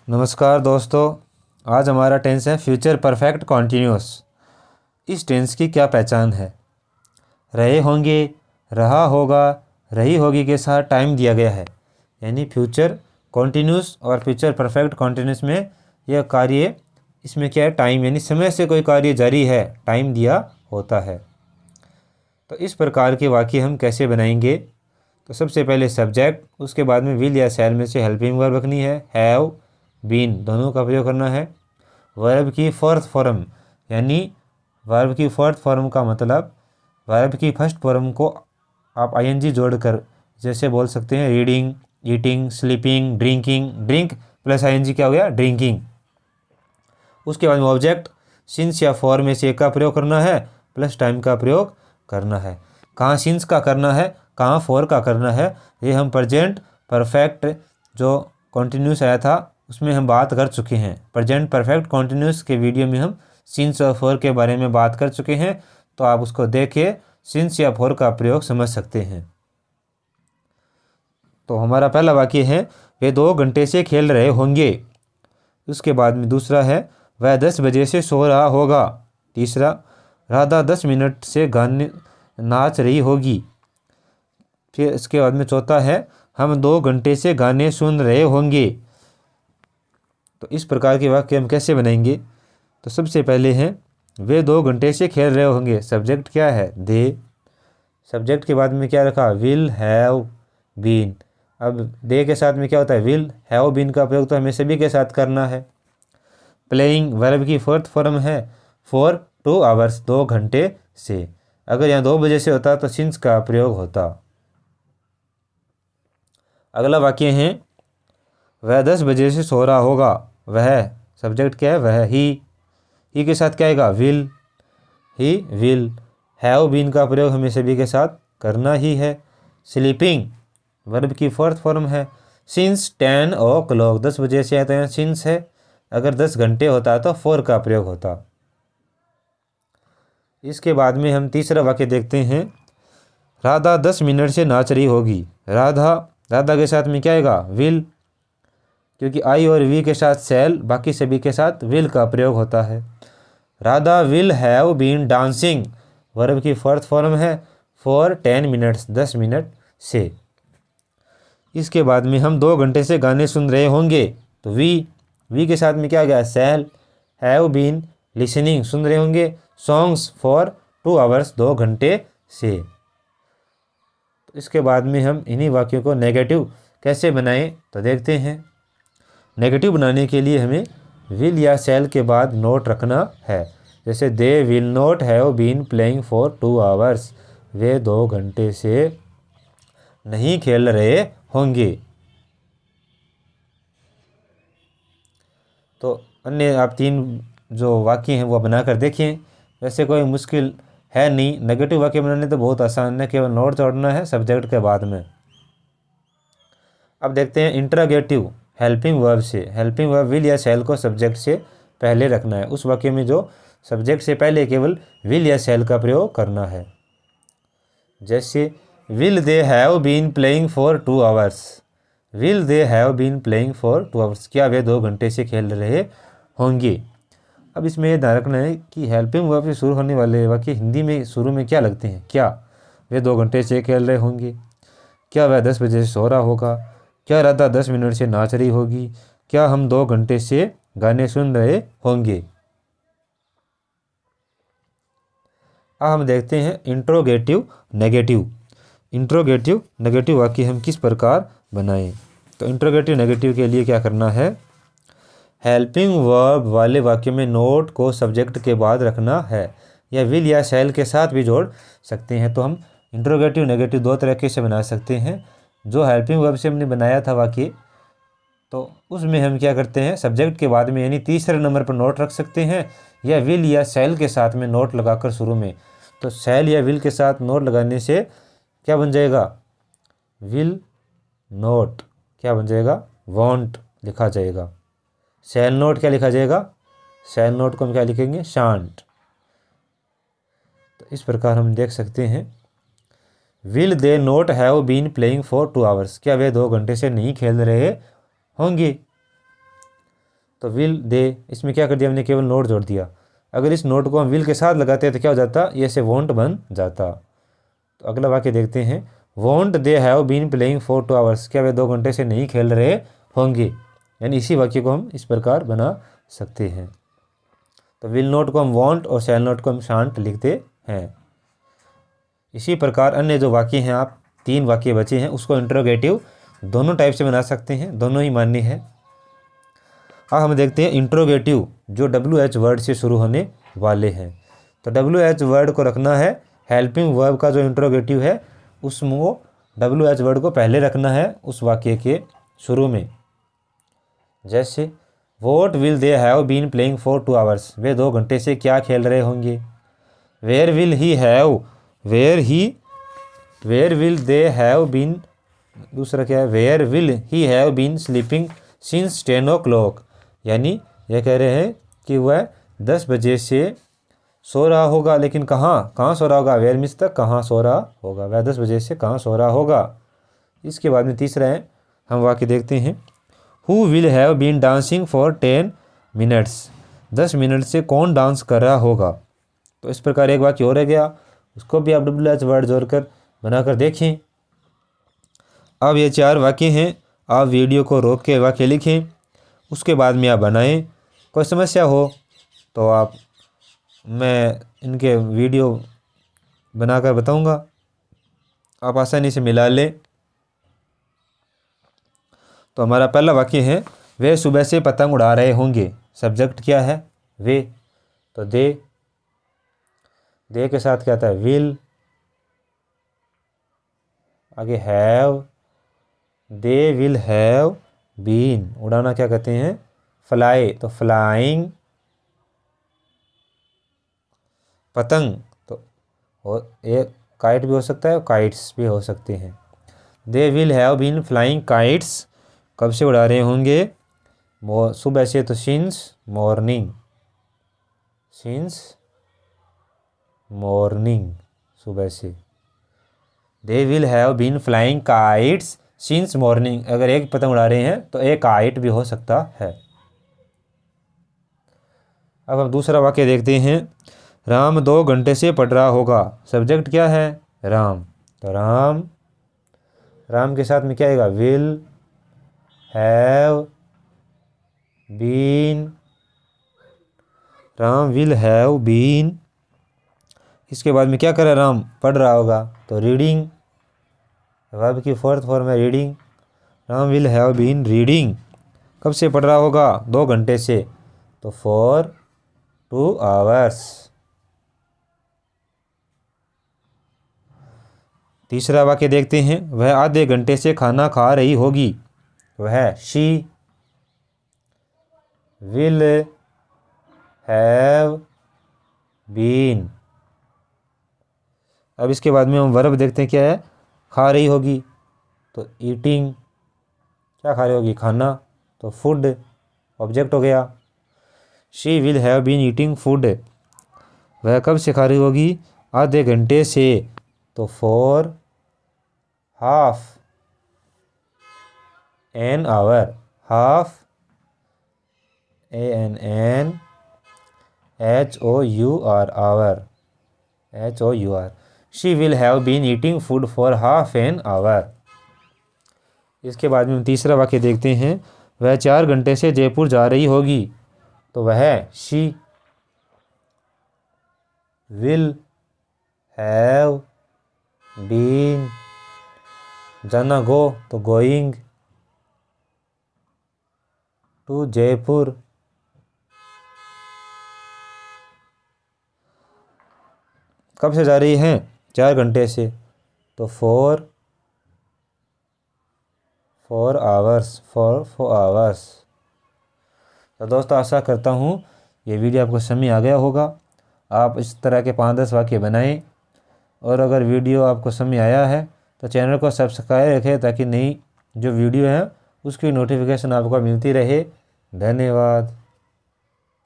नमस्कार दोस्तों। आज हमारा टेंस है फ्यूचर परफेक्ट कॉन्टिन्यूस। इस टेंस की क्या पहचान है? रहे होंगे, रहा होगा, रही होगी के साथ टाइम दिया गया है। यानी फ्यूचर कॉन्टिन्यूस और फ्यूचर परफेक्ट कॉन्टिन्यूस में यह कार्य, इसमें क्या है, टाइम यानी समय से कोई कार्य जारी है, टाइम दिया होता है। तो इस प्रकार के वाक्य हम कैसे बनाएंगे? तो सबसे पहले सब्जेक्ट, उसके बाद में विल या शैल में से हेल्पिंग वर्ब रखनी है। हैव, बीन दोनों का प्रयोग करना है। वर्ब की फोर्थ फॉर्म, यानी वर्ब की फोर्थ फॉर्म का मतलब वर्ब की फर्स्ट फॉर्म को आप आईएनजी जोड़कर जैसे बोल सकते हैं reading, eating, sleeping, drinking. Drink plus I N G क्या हो गया? ड्रिंकिंग। उसके बाद में ऑब्जेक्ट सिंस या फॉर में से एक का प्रयोग करना है, प्लस टाइम का प्रयोग करना है। कहाँ सिंस का करना है, कहाँ फॉर का करना है, ये हम प्रेजेंट परफेक्ट जो कॉन्टिन्यूस आया था उसमें हम बात कर चुके हैं। प्रेजेंट परफेक्ट कॉन्टिन्यूस के वीडियो में हम सिंस और फॉर के बारे में बात कर चुके हैं, तो आप उसको देख के सिंस या फॉर का प्रयोग समझ सकते हैं। तो हमारा पहला वाक्य है वे 2 घंटे से खेल रहे होंगे। उसके बाद में दूसरा है वह 10 बजे से सो रहा होगा। तीसरा, राधा 10 मिनट से गाने नाच रही होगी। फिर इसके बाद में चौथा है हम 2 घंटे से गाने सुन रहे होंगे। तो इस प्रकार के वाक्य हम कैसे बनाएंगे? तो सबसे पहले हैं वे 2 घंटे से खेल रहे होंगे। सब्जेक्ट क्या है? दे। सब्जेक्ट के बाद में क्या रखा? Will have been. अब दे के साथ में क्या होता है? विल हैव बीन का प्रयोग तो हमें सभी के साथ करना है। प्लेइंग वर्ब की फोर्थ फॉर्म है फॉर 2 आवर्स 2 घंटे से। अगर यहाँ 2 बजे से होता तो सिंस का प्रयोग होता। अगला वाक्य है वह 10 बजे से सो रहा होगा। वह सब्जेक्ट क्या है? वह ही के साथ क्या आएगा? Will. He will. Have been का प्रयोग हमें सभी के साथ करना ही है। स्लीपिंग वर्ब की फोर्थ फॉर्म है सिंस 10 o'clock 10 बजे से है तो यहाँ सिंस है। अगर 10 घंटे होता तो फॉर का प्रयोग होता। इसके बाद में हम तीसरा वाक्य देखते हैं राधा 10 मिनट से नाच रही होगी। राधा के साथ में क्या आएगा? विल, क्योंकि आई और वी के साथ सेल, बाकी सभी के साथ विल का प्रयोग होता है। Radha will have been dancing verb की फोर्थ फॉर्म है फॉर 10 मिनट्स 10 मिनट से। इसके बाद में हम 2 घंटे से गाने सुन रहे होंगे। तो वी के साथ में क्या आ गया? सेल। हैव बीन लिसनिंग सुन रहे होंगे सॉन्ग्स फॉर 2 आवर्स 2 घंटे से। तो इसके बाद में हम इन्हीं वाक्यों को नेगेटिव कैसे बनाएं तो देखते हैं। नेगेटिव बनाने के लिए हमें विल या सेल के बाद नोट रखना है। जैसे they will not have been playing for 2 hours वे 2 घंटे से नहीं खेल रहे होंगे। तो अन्य आप 3 जो वाक्य हैं वो बनाकर देखें। वैसे कोई मुश्किल है नहीं, नेगेटिव वाक्य बनाने तो बहुत आसान है, केवल नोट जोड़ना है सब्जेक्ट के बाद में। अब देखते हैं इंटरोगेटिव हेल्पिंग वर्ब से। हेल्पिंग वर्ब विल या सेल को सब्जेक्ट से पहले रखना है। उस वाक्य में जो सब्जेक्ट से पहले केवल विल या सेल का प्रयोग करना है। जैसे will they have been playing for 2 hours. Will they have been playing for 2 hours, क्या वे 2 घंटे से खेल रहे होंगे। अब इसमें यह ध्यान रखना है कि हेल्पिंग वर्ब से शुरू होने वाले वाक्य हिंदी में शुरू में क्या लगते हैं? क्या वे 2 घंटे से खेल रहे होंगे, क्या वह 10 बजे से सो रहा होगा, क्या राधा 10 मिनट से नाच रही होगी, क्या हम 2 घंटे से गाने सुन रहे होंगे। अब हम देखते हैं इंट्रोगेटिव नेगेटिव। इंट्रोगेटिव नेगेटिव वाक्य हम किस प्रकार बनाएं? तो इंट्रोगेटिव नेगेटिव के लिए क्या करना है? हेल्पिंग वर्ब वाले वाक्य में नोट को सब्जेक्ट के बाद रखना है, या विल या सेल के साथ भी जोड़ सकते हैं। तो हम इंट्रोगेटिव नेगेटिव 2 तरीके से बना सकते हैं। जो हेल्पिंग वर्ब से हमने बनाया था वाक्य, तो उसमें हम क्या करते हैं, सब्जेक्ट के बाद में यानी तीसरे नंबर पर नोट रख सकते हैं, या विल या सेल के साथ में नोट लगाकर शुरू में। तो सेल या विल के साथ नोट लगाने से क्या बन जाएगा? विल नोट क्या बन जाएगा? वॉन्ट लिखा जाएगा। सेल नोट क्या लिखा जाएगा? सेल नोट को हम क्या लिखेंगे? शांट। तो इस प्रकार हम देख सकते हैं will they not have been playing for 2 hours, क्या वे 2 घंटे से नहीं खेल रहे होंगे। तो विल दे, इसमें क्या कर दिया हमने, केवल नोट जोड़ दिया। अगर इस नोट को हम विल के साथ लगाते तो क्या हो जाता, ये से वॉन्ट बन जाता। तो अगला वाक्य देखते हैं, won't they have been playing for 2 hours, क्या वे 2 घंटे से नहीं खेल रहे होंगे। यानी इसी वाक्य को हम इस प्रकार बना सकते हैं। तो विल नोट को हम वॉन्ट और शैल नोट को हम शांट लिखते हैं। इसी प्रकार अन्य जो वाक्य हैं, आप 3 वाक्य बचे हैं, उसको इंट्रोगेटिव दोनों टाइप से बना सकते हैं, दोनों ही मान्य है। अब हम देखते हैं इंट्रोगेटिव जो WH वर्ड से शुरू होने वाले हैं। तो WH वर्ड को रखना है, हेल्पिंग वर्ब का जो इंट्रोगेटिव है उसमें WH वर्ड को पहले रखना है उस वाक्य के शुरू में। जैसे what will they have been playing for 2 hours, वे 2 घंटे से क्या खेल रहे होंगे। Where will he have, where will they have been, दूसरा क्या है, where will he have been sleeping since 10 o'clock, यानी यह कह रहे हैं कि वह 10 बजे से सो रहा होगा, लेकिन कहाँ सो रहा होगा, वेयर मीन्स तक कहाँ सो रहा होगा, वह 10 बजे से कहाँ सो रहा होगा। इसके बाद में तीसरा है, हम वाक्य देखते हैं, who will have been dancing for 10 minutes, 10 minute से कौन डांस कर रहा होगा। तो इस प्रकार एक वाक्य हो रह गया, उसको भी आप WH वर्ड जोड़कर बनाकर देखें। अब ये 4 वाक्य हैं, आप वीडियो को रोक के वाक्य लिखें, उसके बाद में आप बनाएं। कोई समस्या हो तो मैं इनके वीडियो बनाकर बताऊंगा, आप आसानी से मिला लें। तो हमारा पहला वाक्य है, वे सुबह से पतंग उड़ा रहे होंगे। सब्जेक्ट क्या है, वे, तो दे के साथ क्या आता है, विल, आगे have, they will have been, उड़ाना क्या कहते हैं, फ्लाई, तो फ्लाइंग, पतंग तो एक काइट भी हो सकता है, काइट्स भी हो सकते हैं। They will have been flying kites, कब से उड़ा रहे होंगे, सुबह से, तो सिंस मॉर्निंग, सुबह से। They will have been flying kites since morning, अगर एक पतंग उड़ा रहे हैं तो एक काइट भी हो सकता है। अब हम दूसरा वाक्य देखते हैं, राम 2 घंटे से पढ़ रहा होगा। सब्जेक्ट क्या है, राम, तो राम के साथ में क्या आएगा, will have been, Ram will have been. इसके बाद में क्या करे, राम पढ़ रहा होगा, तो रीडिंग, वर्ब की 4th फॉर्म है reading. Ram will have been reading, कब से पढ़ रहा होगा, 2 घंटे से, तो फॉर 2 hours। तीसरा वाक्य देखते हैं, वह आधे घंटे से खाना खा रही होगी। वह, शी विल हैव बीन। अब इसके बाद में हम वर्ब देखते हैं, क्या है, खा रही होगी, तो ईटिंग, क्या खा रही होगी, खाना, तो फूड ऑब्जेक्ट हो गया। She will have been eating food, वह कब से खा रही होगी, आधे घंटे से, तो for half an hour, half ANN HOUR hour, HOUR। She will have been eating food for half an hour. इसके बाद में हम तीसरा वाक्य देखते हैं, वह 4 घंटे से जयपुर जा रही होगी। तो वह, शी विल हैव बीन, जाना गो, तो गोइंग टू जयपुर। कब से जा रही हैं, 4 घंटे से, तो फॉर आवर्स। तो दोस्तों आशा करता हूँ ये वीडियो आपको समझ आ गया होगा। आप इस तरह के 5-10 वाक्य बनाएं, और अगर वीडियो आपको समझ आया है तो चैनल को सब्सक्राइब रखें, ताकि नई जो वीडियो है उसकी नोटिफिकेशन आपको मिलती रहे। धन्यवाद।